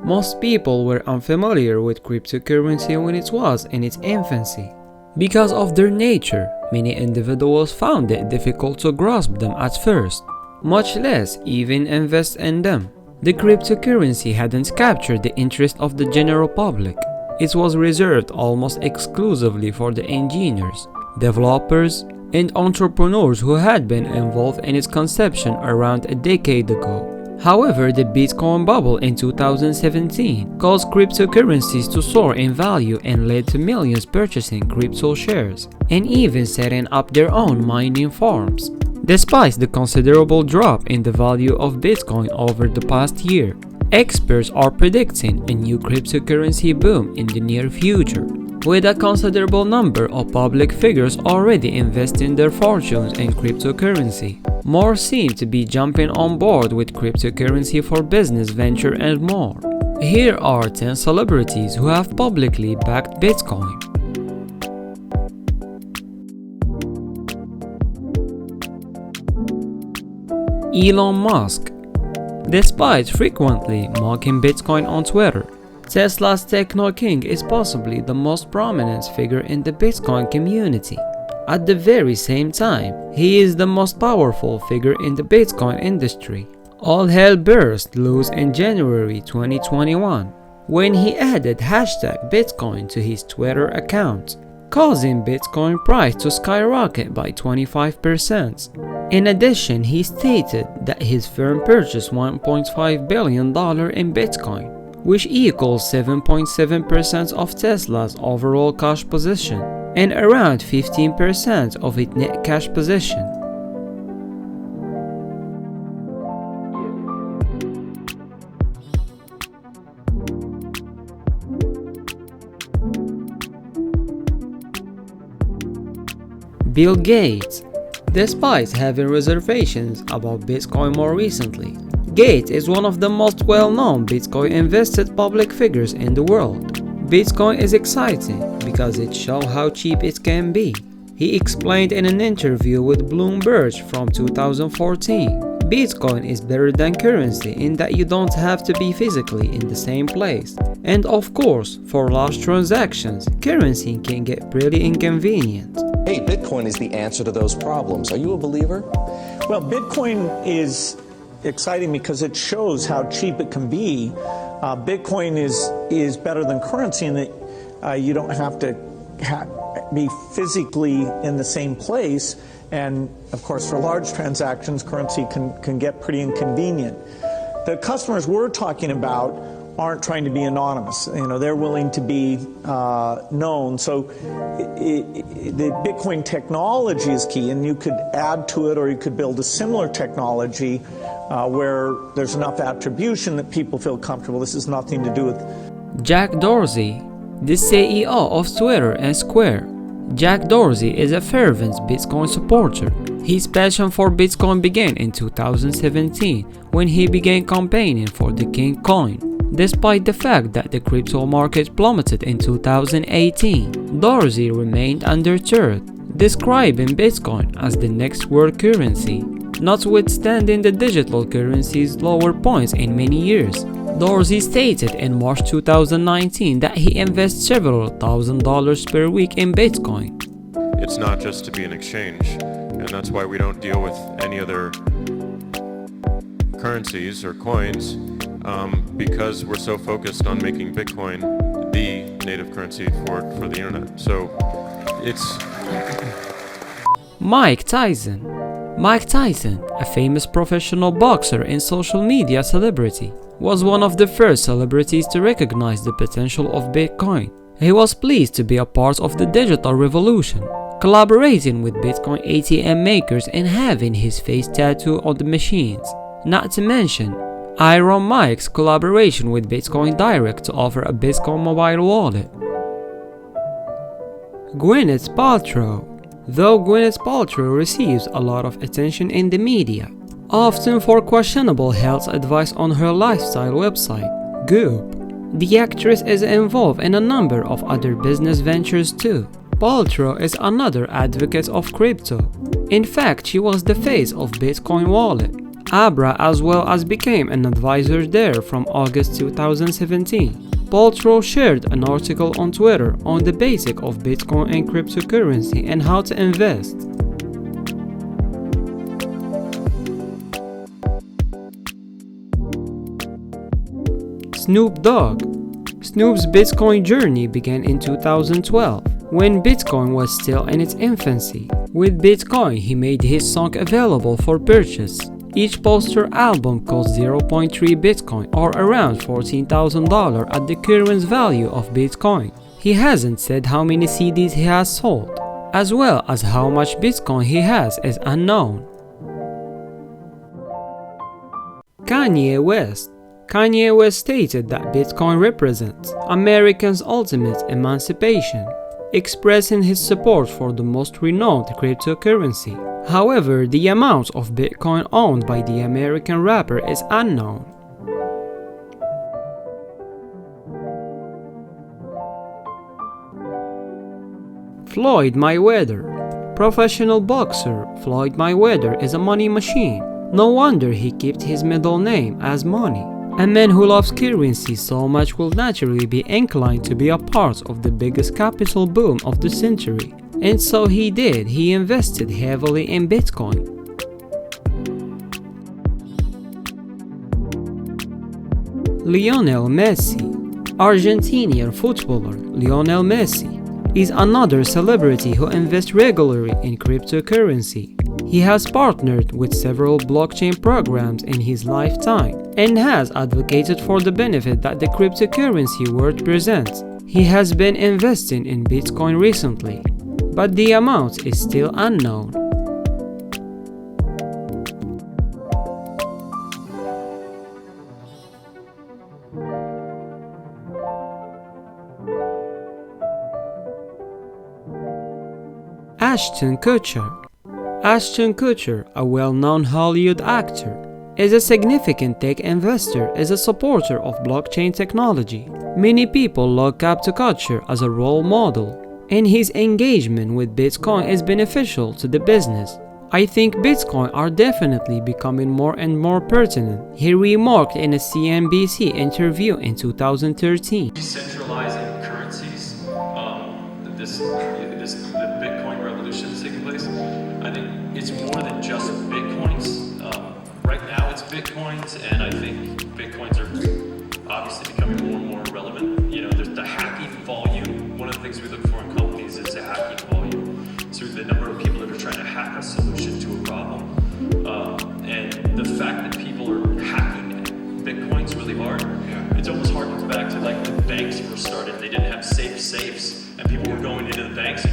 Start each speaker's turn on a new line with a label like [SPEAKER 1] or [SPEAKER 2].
[SPEAKER 1] Most people were unfamiliar with cryptocurrency when it was in its infancy. Because of their nature, many individuals found it difficult to grasp them at first, much less even invest in them. The cryptocurrency hadn't captured the interest of the general public. It was reserved almost exclusively for the engineers, developers, and entrepreneurs who had been involved in its conception around a decade ago. However, the Bitcoin bubble in 2017 caused cryptocurrencies to soar in value and led to millions purchasing crypto shares and even setting up their own mining farms. Despite the considerable drop in the value of Bitcoin over the past year, experts are predicting a new cryptocurrency boom in the near future, with a considerable number of public figures already investing their fortunes in cryptocurrency. More seem to be jumping on board with cryptocurrency for business venture and more. Here are 10 celebrities who have publicly backed Bitcoin. Elon Musk. Despite frequently mocking Bitcoin on Twitter, Tesla's techno king is possibly the most prominent figure in the Bitcoin community. At the very same time, he is the most powerful figure in the Bitcoin industry. All hell burst loose in January 2021 when he added #Bitcoin to his Twitter account, causing Bitcoin price to skyrocket by 25%. In addition, he stated that his firm purchased $1.5 billion in Bitcoin, which equals 7.7% of Tesla's overall cash position and around 15% of its net cash position. Bill Gates. Despite having reservations about Bitcoin more recently, Gates is one of the most well-known Bitcoin-invested public figures in the world. Bitcoin is exciting because it shows how cheap it can be. He explained in an interview with Bloomberg from 2014, Bitcoin is better than currency in that you don't have to be physically in the same place. And of course, for large transactions, currency can get pretty inconvenient.
[SPEAKER 2] Hey, Bitcoin is the answer to those problems. Are you a believer?
[SPEAKER 3] Well, Bitcoin is exciting because it shows how cheap it can be. Bitcoin is better than currency in that you don't have to be physically in the same place. And of course, for large transactions, currency can get pretty inconvenient. The customers we're talking about aren't trying to be anonymous. You know, they're willing to be known. So the Bitcoin technology is key, and you could add to it, or you could build a similar technology where there's enough attribution that people feel comfortable. This has nothing to do with
[SPEAKER 1] Jack Dorsey, the CEO of Twitter and Square. Jack Dorsey is a fervent Bitcoin supporter. His passion for Bitcoin began in 2017 when he began campaigning for the King coin. Despite the fact that the crypto market plummeted in 2018, Dorsey remained undeterred, describing Bitcoin as the next world currency. Notwithstanding the digital currency's lower points in many years, Dorsey stated in March 2019 that he invests several $1,000s per week in Bitcoin.
[SPEAKER 4] It's not just to be an exchange, and that's why we don't deal with any other currencies or coins, because we're so focused on making Bitcoin the native currency for the internet. So it's...
[SPEAKER 1] Mike Tyson. Mike Tyson, a famous professional boxer and social media celebrity, was one of the first celebrities to recognize the potential of Bitcoin. He was pleased to be a part of the digital revolution, collaborating with Bitcoin ATM makers and having his face tattooed on the machines. Not to mention Iron Mike's collaboration with Bitcoin Direct to offer a Bitcoin mobile wallet. Gwyneth Paltrow. Though Gwyneth Paltrow receives a lot of attention in the media, often for questionable health advice on her lifestyle website, Goop, the actress is involved in a number of other business ventures too. Paltrow is another advocate of crypto. In fact, she was the face of Bitcoin Wallet, Abra as well as became an advisor there from August 2017. Paltrow shared an article on Twitter on the basic of Bitcoin and cryptocurrency and how to invest. Snoop Dogg. Snoop's Bitcoin journey began in 2012, when Bitcoin was still in its infancy. With Bitcoin, he made his song available for purchase. Each poster album cost 0.3 Bitcoin or around $14,000 at the current value of Bitcoin. He hasn't said how many CDs he has sold, as well as how much Bitcoin he has is unknown. Kanye West. Kanye West stated that Bitcoin represents Americans' ultimate emancipation, expressing his support for the most renowned cryptocurrency. However, the amount of Bitcoin owned by the American rapper is unknown. Floyd Mayweather. Professional boxer Floyd Mayweather is a money machine. No wonder he kept his middle name as Money. A man who loves currency so much will naturally be inclined to be a part of the biggest capital boom of the century. And so he did. He invested heavily in Bitcoin. Lionel Messi. Argentinian footballer Lionel Messi is another celebrity who invests regularly in cryptocurrency. He has partnered with several blockchain programs in his lifetime and has advocated for the benefit that the cryptocurrency world presents. He has been investing in Bitcoin recently, but the amount is still unknown. Ashton Kutcher. Ashton Kutcher, a well-known Hollywood actor, is a significant tech investor and a supporter of blockchain technology. Many people look up to Kutcher as a role model, and his engagement with Bitcoin is beneficial to the business. I think Bitcoin are definitely becoming more and more pertinent, he remarked in a CNBC interview in 2013.
[SPEAKER 5] Decentralizing currencies, the Bitcoin revolution is taking place. I think it's more than just Bitcoins. Right now it's Bitcoins, and I think Bitcoins are obviously becoming more and more relevant. You know, there's the hacking volume. One of the things we look for in companies is the hacking volume. So the number of people that are trying to hack a solution to a problem. And the fact that people are hacking Bitcoins really hard, it's almost harkens back to like when banks first started. They didn't have safes, and people were going into the banks